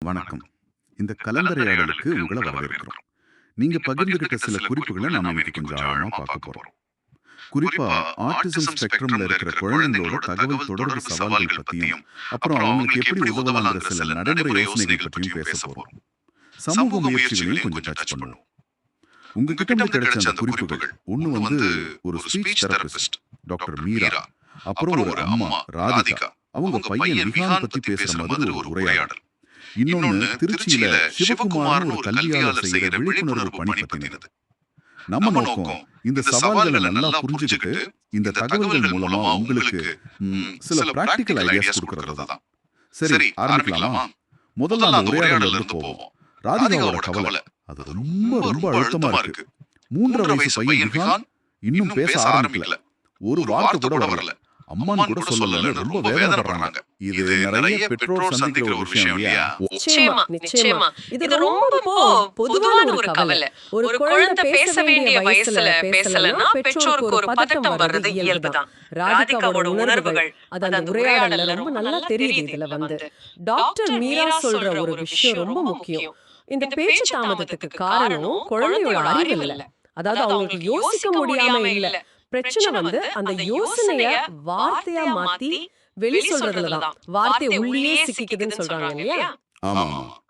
வணக்கம். இந்த கலந்துரையாடலுக்கு உங்கள வரவேற்கிறோம். நீங்க பகிர்ந்துகிட்ட சில குறிப்புகள நாம இன்னைக்கு கொஞ்சம் ஆழமா பார்க்க போறோம். குறிப்பா ஆட்டிசம் ஸ்பெக்ட்ரம்ல இருக்கிற குழந்தைங்களோட தகவல் தொடர்பு சவால்கள் பத்தியும், அப்புறம் அவங்களுக்கு எப்படி உதவலாங்கிற சில நடைமுறை யோசனைகள் பற்றியும் பேச போறோம். சமூக முயற்சிகளையும் கொஞ்சம் டச் பண்ணுவோம். உங்ககிட்ட இருந்து கிடைச்ச அந்த குறிப்புகள், ஒண்ணு ஒரு ஸ்பீச் தெரபிஸ்ட் டாக்டர் மீரா, அப்புறம் ஒரு அம்மா ராதிகா, அவங்க பையன் விஹான் பத்தி பேசுற மாதிரி ஒரு உரையாடல். இன்னொன்னு திருச்சியில சிவகுமார்னு ஒரு கல்வியாளர் செய்யற விழிப்புணர்வு பணி பத்தினது. நம்ம நோக்கம் இந்த சவால்களை நல்லா புரிஞ்சுக்கிட்டு இந்த தகவல்கள் மூலமா உங்களுக்கு சில பிராக்டிக்கல் ஐடியாஸ் கொடுக்கறது தான். சரி, ஆரம்பிக்கலாமா? முதல்ல அந்த உரையாடல்ல இருந்து போவோம். ராதிகாவோட கவலை அது ரொம்ப ரொம்ப அழுத்தமா இருக்கு. 3.5 வயசு பையன் விஹான் இன்னும் பேச ஆரம்பிக்கல. ஒரு வார்த்தை கூட வரல. அம்மான்னு கூட சொல்லலன்னு ரொம்ப வேதனைப்படுறாங்க. இது நிறைய பெற்றோர் சந்திக்கிற ஒரு விஷயம் இல்லையா? நிச்சயமா. இது ரொம்ப பொதுவான ஒரு கவலை. ஒரு குழந்தை பேச வேண்டிய வயசுல பேசலன்னா பெற்றோருக்கு ஒரு பதட்டம் வர்றது இயல்புதான். ராதிகாவோட உணர்வுகள் அது அந்த உரையாடல்ல ரொம்ப நல்லா தெரியுது. இதுல டாக்டர் மீரா சொல்ற ஒரு விஷயம் ரொம்ப முக்கியம். இந்த பேச்சு தாமதத்துக்கு காரணம் குழந்தையோட அறிவு இல்ல. அதாவது அவங்களுக்கு யோசிக்க முடியாம இல்ல. பிரச்சனை அந்த யோசனைய வார்த்தையா மாத்தி வெளி சொல்றதுலதான். வார்த்தை உள்ளே சிக்கிக்குதுன்னு சொல்றாங்க இல்லையா?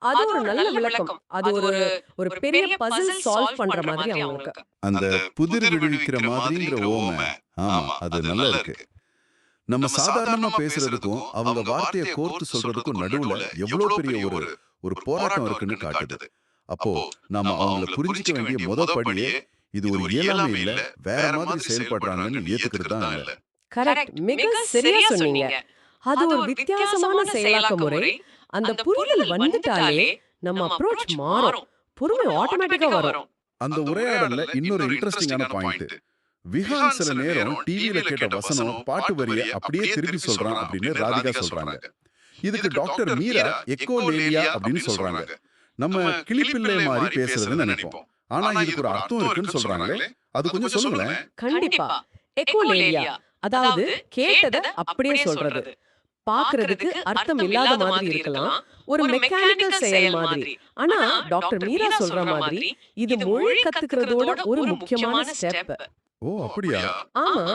அது ஒரு நல்ல விளக்கம். அது ஒரு பெரிய பசில் சால்வ் பண்ற மாதிரி அவங்களுக்கு. அந்த புதிர் விடுவிக்கிற மாதிரிங்கிற ஓமை, அது நல்லா இருக்கு. நம்ம சாதாரணமா பேசுறதுக்கும் அவங்க வார்த்தையை கோர்த்து சொல்றதுக்கும் நடுவுல எவ்வளவு பெரிய ஒரு போராட்டம் இருக்குன்னு காட்டுது. அப்போ நாம அவங்கள புரிஞ்சுக்க வேண்டிய முதல் படியே இது ஒரு இயலாமை இல்ல, வேற மாதிரி செயல்படுறாங்கன்னு ஏத்துக்கிறது தான் இல்ல. கரெக்ட், மிக சரியா சொன்னீங்க. அது ஒரு வித்தியாசமான செயலாக்க முறை. அந்த புரிதல் வந்துட்டாலே நம்ம அப்ரோச் மாறும். பொறுமை ஆட்டோமேட்டிக்கா வரும். அந்த உரையாடல்ல இன்னொரு இன்ட்ரெஸ்டிங்கான பாயிண்ட், விஹான் சில நேரம் டிவியில கேட்ட வசனம் பாட்டு வரிய அப்படியே திருப்பி சொல்றான் அப்படின்னு ராதிகா சொல்றாங்க. இதுக்கு டாக்டர் மீரா எக்கோலேலியா அப்படின்னு சொல்றாங்க. நம்ம கிளிப்பிள்ளை மாதிரி பேசுறதுன்னு நினைப்போம். ஆனா இதுக்கு ஒரு அர்த்தம் இருக்குன்னு சொல்றாங்களே, அது கொஞ்சம் சொல்லுங்களேன். கண்டிப்பா. எக்கோலேலியா அதாவது கேட்டத அப்படியே சொல்றது. பாக்குறதுக்கு அர்த்தம் இல்லாத மாதிரி இருக்கலாம், ஒரு மெக்கானிக்கல் செயல் மாதிரி. ஆனா டாக்டர் மீரா சொல்ற மாதிரி இது மொழி கத்துக்கிறதோட ஒரு முக்கியமான ஸ்டெப். ஓ, அப்படியா? ஆமா,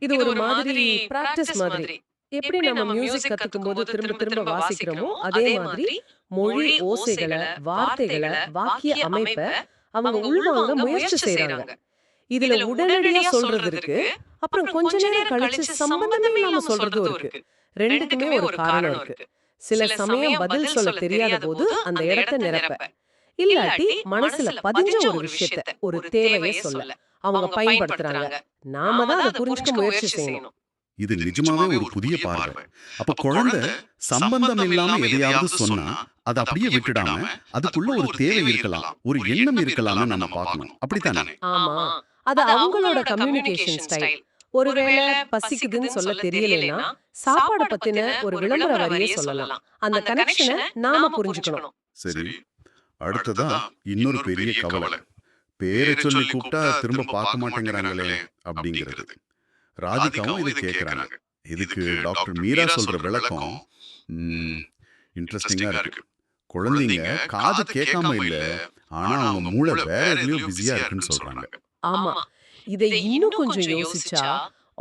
இது ஒரு மாதிரி பிராக்டிஸ் மாதிரி. எப்படி நம்ம மியூசிக் கத்துக்கும் போது திரும்ப திரும்ப வாசிக்கிறோமோ அதே மாதிரி மொழி ஓசைகளை, வார்த்தைகளை, வாக்கிய அமைப்ப அவங்க உள்வாங்க முயற்சி செய்யறாங்க. இதுல உடனடியா சொல்றது இருக்கு, அப்புறம் கொஞ்ச நேரம் கழிச்சு சம்பந்தமே இல்லாம சொல்றதும் இருக்கு. ரெண்டுக்குமே ஒரு காரணம் இருக்கு. சில சமயம் பதில் சொல்ல தெரியாத போது அந்த இடத்தை நிரப்ப, இல்லாட்டி மனசுல பதிஞ்ச ஒரு விஷயத்த, ஒரு தேவையை சொல்ல அவங்க பயன்படுத்துறாங்க. நாம தான் அதை புரிஞ்சுக்க முயற்சி செய்யணும். இது நிஜமாவே ஒரு புதிய பார்வை. அப்ப குழந்தை சம்பந்தம் இல்லாம எதையாவது சொன்னா அதை அப்படியே விட்டுடாம அதுக்குள்ள ஒரு தேவை இருக்கலாம், ஒரு எண்ணம் இருக்கலாம்னு நம்ம பார்க்கணும். அப்படித்தானே? ஆமா, அது அவங்களோட கம்யூனிகேஷன் ஸ்டைல். ஒருவேளை பசிக்குதுன்னு சொல்ல தெரியலனா சாப்பாடு பத்தின ஒரு விளம்பர வரியை சொல்லலாம். அந்த கனெக்ஷனை நாம புரிஞ்சுக்கணும். சரி, அடுத்ததா இன்னொரு பெரிய கவலை, பேரை சொல்லி கூப்பிட்டா திரும்ப பார்க்க மாட்டேங்கிறாங்களே அப்படிங்கிறது. ராதிகாவும் இதை கேட்கிறாங்க. இதுக்கு டாக்டர் மீரா சொல்ற விளக்கம் இன்ட்ரெஸ்டிங்கா இருக்கு. குழந்தைங்க காது கேட்காம இல்ல, ஆனா அவங்க மூளை வேற எதுலயும் பிஸியா இருக்குன்னு சொல்றாங்க. ஆமா, இதை இன்னும் கொஞ்சம் யோசிச்சா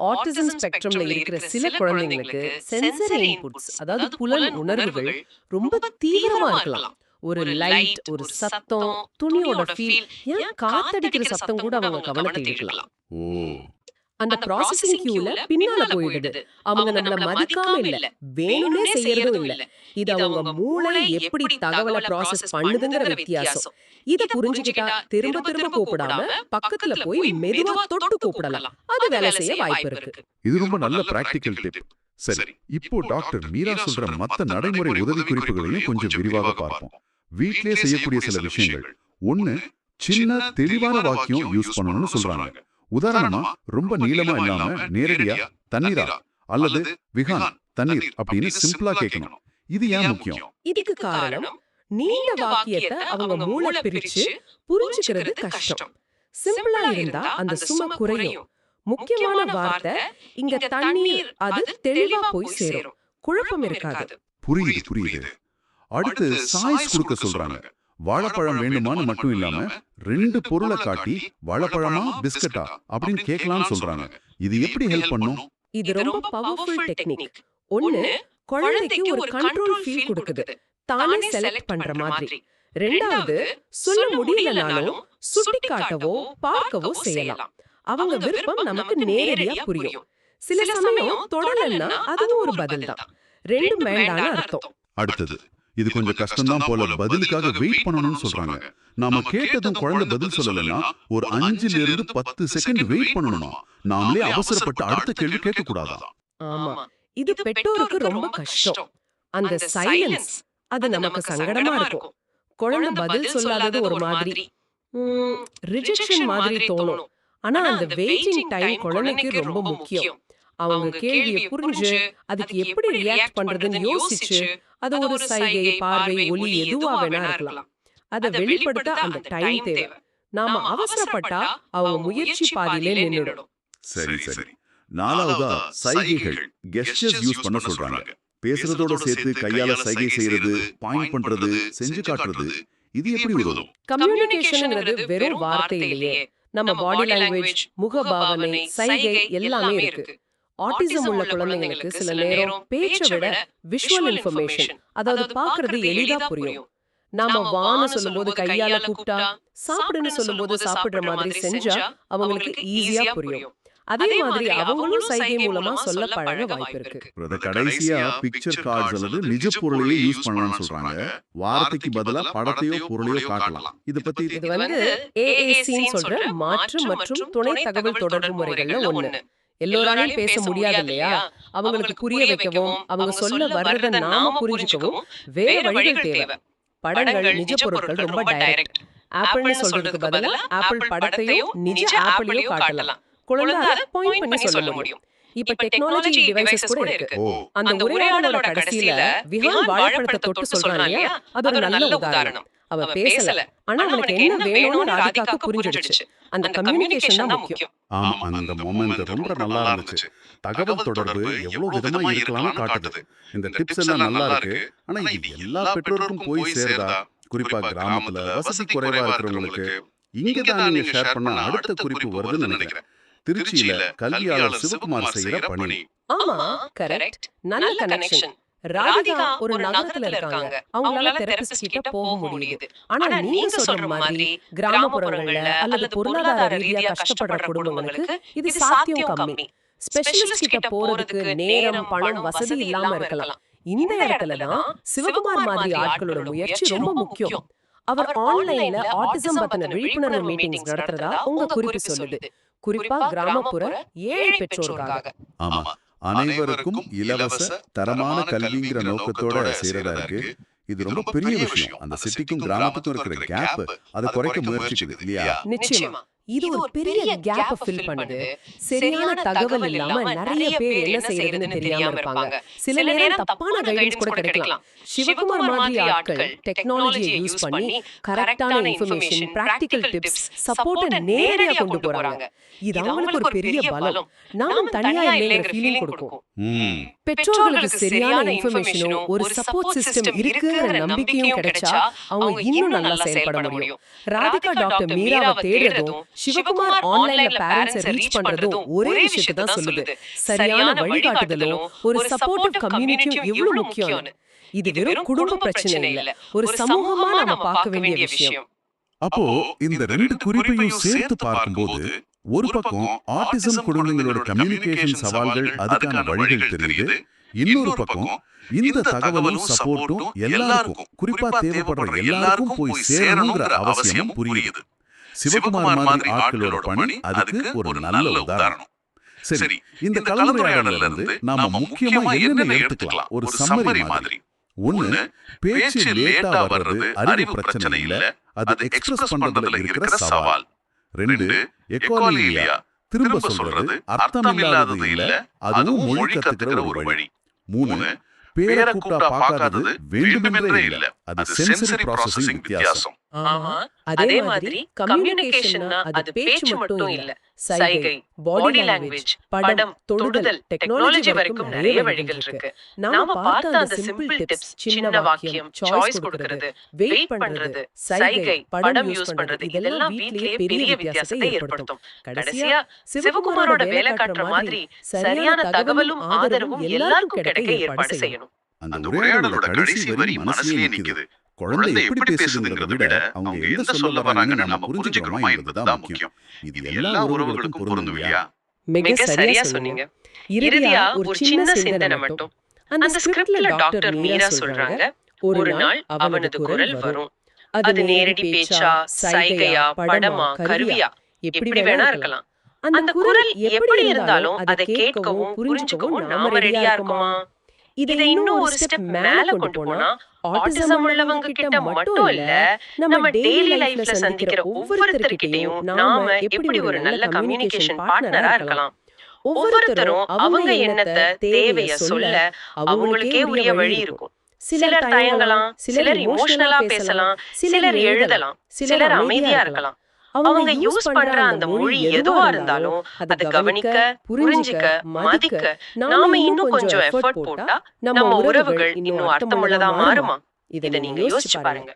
ஆட்டிசம் ஸ்பெக்ட்ரம்ல இருக்கிற சில குழந்தைங்களுக்கு சென்சரி இன்புட்ஸ், அதாவது புலன் உணர்வுகள் ரொம்ப தீவிரமா இருக்கலாம். ஒரு லைட், ஒரு சத்தம், துணியோட ஃபீல், ஏன் காத்தடிக்கிற சத்தம் கூட அவங்க கவனத்தை ஈர்க்கலாம். ஓ, அந்த ப்ராசஸிங் கியூல பின்னால போயிடுது. அவங்க நம்மள மதிக்காம இல்ல, வேணும்னே செய்யறதும் இல்ல. இது அவங்க மூளை எப்படி தகவலை ப்ராசஸ் பண்ணுதுங்கிற வித்தியாசம். இத புரிஞ்சுக்கிட்டா திரும்ப திரும்ப கூப்பிடாம பக்கத்துல போய் மெதுவா தொட்டு கூப்பிடலாம். அது வேலை செய்ய வாய்ப்பு இருக்கு. இது ரொம்ப நல்ல பிராக்டிக்கல் டிப். சரி, இப்போ டாக்டர் மீரா சொல்ற மத்த நடைமுறை உதவி குறிப்புகளையும் கொஞ்சம் விரிவாக பார்ப்போம். வீட்டிலே செய்யக்கூடிய சில விஷயங்கள். ஒண்ணு, சின்ன தெளிவான வாக்கியம் யூஸ் பண்ணணும்னு சொல்றாங்க. உதாரணமா ரொம்ப நீளமா இல்லாம நேரடியா தண்ணீரா அல்லது விஹான் தண்ணீர் அப்படின்னு சிம்பிளா கேட்கணும். இது ஏன் முக்கியம்? இதுக்கு காரணம், நீண்ட வாக்கியத்தை அவங்க மூளை பிரிச்சு புரிஞ்சுக்கிறது கஷ்டம். சிம்பிளா இருந்தா அந்த சுமை குறையும். முக்கியமான வார்த்தை இங்க தண்ணீர், அது தெளிவா போய் சேரும், குழப்பம் இருக்காது. புரியுது. அடுத்து சாய்ஸ் கொடுக்க சொல்றாங்க. வாழைப்பழம் வேண்டுமான்னு மட்டும் இல்லாம 2 பொருளை காட்டி வாழைப்பழமா பிஸ்கட்டா அப்படின்னு கேட்கலாம்னு சொல்றாங்க. இது எப்படி ஹெல்ப் பண்ணும்? இது ரொம்ப பவர்ஃபுல் டெக்னிக். ஒண்ணு, குழந்தைக்கு ஒரு கண்ட்ரோல் ஃபீல் கொடுக்குது, தானே செலக்ட் பண்ற மாதிரி. ரெண்டாவது, சொல்ல முடியலனாலும் சுட்டி காட்டவோ பார்க்கவோ செய்யலாம். அவங்க விருப்பம் நமக்கு நேரடியா புரியும். சில சமயம் தொடலன்னா அதுவும் ஒரு பதில் தான். ரெண்டும் வேண்டான்னு அர்த்தம். அடுத்தது, இது கொஞ்சம் கஷ்டம்தான் போல, பதிலுக்காக வெயிட் பண்ணணும்னு சொல்றாங்க. நாம கேட்டதும் குழந்தை பதில் சொல்லலன்னா ஒரு 5 ல இருந்து 10 செகண்ட் வெயிட் பண்ணணுமா? நாமளே அவசரப்பட்டு அடுத்த கேள்வி கேட்க கூடாதா? ஆமா, இது பெற்றோருக்கு ரொம்ப கஷ்டம். அந்த சைலன்ஸ், அது நமக்கு சங்கடமா இருக்கும். குழந்தை பதில் சொல்லாதது ஒரு மாதிரி ரிஜெக்ஷன் மாதிரி தோணும். ஆனா அந்த வெயிட்டிங் டைம் குழந்தைக்கு ரொம்ப முக்கியம். அவங்க கேள்வியை புரிஞ்சு அதுக்கு எப்படி ரியாக்ட் பண்றதுன்னு யோசிச்சு, அது ஒரு சைகை, பார்வை, ஒலி எதுவா வேணா இருக்கலாம், அதை வெளிப்படுத்த அந்த டைம் தேவை. நாம அவசரப்பட்டா அவங்க முயற்சி பாதியிலே நின்னுடும். சரி சரி. நாலாவதா, சைகைகள், கெஸ்டர்ஸ் யூஸ் பண்ண சொல்றாங்க. பேசுறதோட சேர்த்து கையால சைகை செய்யறது, பாயிண்ட் பண்றது, செஞ்சு காட்டுறது, இது எப்படி உதவும்? கம்யூனிகேஷன்ங்கிறது வெறும் வார்த்தை இல்லையே. நம்ம பாடி லாங்குவேஜ், முகபாவனை, சைகை எல்லாமே இருக்கு. ஆட்டிசம் உள்ள குழந்தைங்களுக்கு சில நேரம் பேச்சை விட விஷுவல் இன்ஃபர்மேஷன், அதாவது பார்க்கிறது எளிதா புரியும். நாம வான்னு சொல்லும்போது கையால கூப்பிட்டா, சாப்பிடுன்னு சொல்லும்போது சாப்பிடுற மாதிரி செஞ்சா அவங்களுக்கு ஈஸியா புரியும். அதே மாதிரி அவங்களும் சைகை மூலமா சொல்ல பழக வாய்ப்பு இருக்கு. கடைசியா பிக்சர் கார்ட்ஸ் அல்லது நிஜ பொருளையே யூஸ் பண்ணலாம்னு சொல்றாங்க. வார்த்தைக்கு பதிலா படத்தையோ பொருளையோ காட்டலாம். இது பத்தி இது AACன்னு சொல்ற மாற்று மற்றும் துணை தகவல் தொடர்பு முறைகள்ல ஒண்ணு. எல்லோராலையும் பேச முடியாது இல்லையா? அவங்களுக்கு புரிய வைக்கவும், அவங்க சொல்ல வர்றத நாம புரிஞ்சுக்கவும் வேற வழிகள் தேவை. படங்கள், நிஜ பொருட்கள் ரொம்ப டைரக்ட். ஆப்பிள்னு சொல்றதுக்கு பதிலா ஆப்பிள் படத்தையும் நிஜ ஆப்பிளையும் காட்டலாம். குழந்தை அதை பாயிண்ட் பண்ணி சொல்ல முடியும். இப்ப டெக்னாலஜி டிவைசஸ் கூட இருக்கு. அந்த உரையாடலோட கடைசியில விஹான் வாழைப்பழத்தை தொட்டு சொல்றான் இல்லையா, அது ஒரு நல்ல உதாரணம். அவ பேசல, ஆனா அவனுக்கு என்ன வேணும்னு ராதிகாக்கு புரிஞ்சிடுச்சு. அந்த கம்யூனிகேஷன் தான் முக்கியம். ஆமா, அந்த மொமெண்ட் ரொம்ப நல்லா இருந்துச்சு. தகவல் தொடர்பு எவ்வளவு விதமா இருக்கலாம்னு காட்டுது. இந்த டிப்ஸ் எல்லாம் நல்லா இருக்கு. ஆனா இது எல்லா பெற்றோருக்கும் போய் சேருதா? குறிப்பா கிராமத்துல வசதி குறைவா இருக்கிறவங்களுக்கு இங்கதான் நீங்க ஷேர் பண்ண அடுத்த குறிப்பு வருதுன்னு நினைக்கிறேன். திருச்சியில கல்வியாளர் சிவகுமார் செய்யற பணி. ஆமா, கரெக்ட். நல்ல கனெக்ஷன். ராதிகா ஒரு நகரத்துல இருக்காங்க. அவங்களால தெரபிஸ்ட் கிட்ட போக முடியுது. ஆனா நீங்க சொல்ற மாதிரி கிராமப்புறங்கள்ல அல்லது பொருளாதார ரீதியா கஷ்டப்படுற குடும்பங்களுக்கு இது சாத்தியம் கம்மி. ஸ்பெஷலிஸ்ட் கிட்ட போறதுக்கு நேரம், பணம், வசதி இல்லாம இருக்கலாம். இந்த இடத்துலதான் சிவகுமார் மாதிரி ஆட்களோட முயற்சி ரொம்ப முக்கியம். அவர் ஆன்லைன்ல ஆட்டிசம் பத்தின விழிப்புணர்வு மீட்டிங்ஸ் நடத்துறதா உங்க குறிப்பு சொல்லுது. குறிப்பா கிராமப்புற ஏழை பெற்றோருக்காக. ஆமா, அனைவருக்கும் இலவச தரமான கல்விங்கிற நோக்கத்தோட செய்யறதா இருக்கு. இது ரொம்ப பெரிய விஷயம். அந்த சிட்டிக்கும் கிராமத்துக்கும் இருக்கிற கேப் அதை குறைக்க முயற்சிக்குது இல்லையா? நிச்சயமா இது ஒரு பெரிய கேப்பை ஃபில் பண்ணுது. சரியான தகவல் இல்லாம நிறைய பேர் என்ன செய்யறதுன்னு தெரியாம இருப்பாங்க. சில நேரம் தப்பான கைடன்ஸ் கூட கிடைக்கலாம். சிவகுமார் மாதிரி ஆட்கள் டெக்னாலஜியை யூஸ் பண்ணி கரெக்டான இன்ஃபர்மேஷன், பிராக்டிகல் டிப்ஸ், சப்போர்ட்டை நேரடியா கொண்டு போறாங்க. இது அவங்களுக்கு ஒரு பெரிய பலம். நாமும் தனியா இல்லைங்கிற ஃபீலிங் கொடுக்கும். பெற்றோர்களுக்கு சரியான இன்ஃபர்மேஷனும் ஒரு சப்போர்ட் சிஸ்டம் இருக்குங்கிற நம்பிக்கையும் கிடைச்சா அவங்க இன்னும் நல்லா செயல்பட முடியும். ராதிகா டாக்டர் மீராவை தேடுறதும் சிவகுமார் ஆன்லைன்ல பேரண்ட்ஸை ரீச் பண்றதும் ஒரே விஷயத்தை தான் சொல்லுது. சரியான வழிகாட்டுதலும் ஒரு சப்போர்ட்டிவ் கம்யூனிட்டியும் எவ்வளவு முக்கியம். இது வெறும் குடும்ப பிரச்சனை இல்ல, ஒரு சமூகமா நாம பார்க்க வேண்டிய விஷயம். அப்போ இந்த 2 குறிப்பையும் சேர்த்து பார்க்கும்போது ஒரு பக்கம் ஆட்டிசம் குழந்தைகளோட கம்யூனிகேஷன் சவால்கள், அதுக்கான வழிகள் தெரியுது. இன்னொரு பக்கம் இந்த தகவலும் சப்போர்ட்டும் எல்லாருக்கும், குறிப்பா தேவைப்படுற எல்லாருக்கும் போய் சேரணுங்கிற அவசியம் புரியுது. சிவகுமார் மாதிரி ஆட்களோட பணி அதுக்கு ஒரு நல்ல உதாரணம். சரி, இந்த கலந்துரையாடல்ல இருந்து நாம முக்கியமா என்னென்ன எடுத்துக்கலாம்? ஒரு சம்மரி மாதிரி. 1, பேச்சு லேட்டா வர்றது அறிவு பிரச்சனை இல்ல, அது எக்ஸ்பிரஸ் பண்றதுல இருக்கிற சவால். 2, எக்கோலியா, திரும்ப சொல்றது அர்த்தமில்லாதது இல்ல, அதுவும் மொழி கத்துக்கிற ஒரு வழி. 3, பேரை கூப்பிட்டா பார்க்காதது வேண்டுமென்றே இல்ல, அது சென்சரி ப்ராசஸிங் வித்தியாசம். அதே மாதிரி கம்யூனிகேஷன்னா அது பேச்சு மட்டும் இல்ல, சைகை, பாடி லாங்குவேஜ், படம், தொடுதல், டெக்னாலஜி வரைக்கும் நிறைய வழிகள் இருக்கு. நாம பார்த்த அந்த சிம்பிள் டிப்ஸ், சின்ன வாக்கியம், சாய்ஸ் கொடுக்கிறது, வெயிட் பண்றது, சைகை, படம் யூஸ் பண்றது, இதெல்லாம் வீட்லயே பெரிய வித்தியாசத்தை ஏற்படுத்தும். கடைசியா சிவகுமாரோட வேலை காட்டுற மாதிரி சரியான தகவலும் ஆதரவும் எல்லாருக்கும் கிடைக்க ஏற்பாடு செய்யணும். அந்த உரையாடலோட கடைசி வரி மனசுலயே நிக்குது. குழந்தை எப்படி பேசுதுங்கிறத விட அவங்க என்ன சொல்ல வராங்கன்னு நம்ம புரிஞ்சுக்கிறோமா என்பதுதான் முக்கியம். இது எல்லா உறவுகளுக்கும் பொருந்தும் இல்லையா? மிக சரியா சொன்னீங்க. இறுதியா ஒரு சின்ன சிந்தனை மட்டும். அந்த ஸ்கிரிப்ட்ல டாக்டர் மீரா சொல்றாங்க, ஒரு நாள் அவனது குரல் வரும். அது நேரடி பேச்சா, சைகையா, படமா, கருவியா, எப்படி வேணா இருக்கலாம். அந்த குரல் எப்படி இருந்தாலும் அதை கேட்கவும் புரிஞ்சுக்கவும் நாம ரெடியா இருக்குமா? இதை இன்னும் ஒரு ஸ்டெப் மேல கொண்டு போனா, ஆட்டிசம் உள்ளவங்க கிட்ட மட்டும் இல்ல, நம்ம டெய்லி லைஃப்ல சந்திக்கிற ஒவ்வொருத்தர்கிட்டயும் நாம எப்படி ஒரு நல்ல கம்யூனிகேஷன் பார்ட்னரா இருக்கலாம். ஒவ்வொருத்தரும் அவங்க எண்ணத்தை, தேவைய சொல்ல அவங்களுக்கே உரிய வழி இருக்கும். சிலர் தயங்கலாம், சிலர் இமோஷனலா பேசலாம், சிலர் எழுதலாம், சிலர் அமைதியா இருக்கலாம். அவங்க யூஸ் பண்ற அந்த மொழி எதுவா இருந்தாலும் அதை கவனிக்க, புரிஞ்சுக்க, மதிக்க நாம இன்னும் கொஞ்சம் எஃபர்ட் போட்டா நம்ம உறவுகள் இன்னும் அர்த்தமுள்ளதா மாறுமா? இதை நீங்க யோசிச்சு பாருங்க.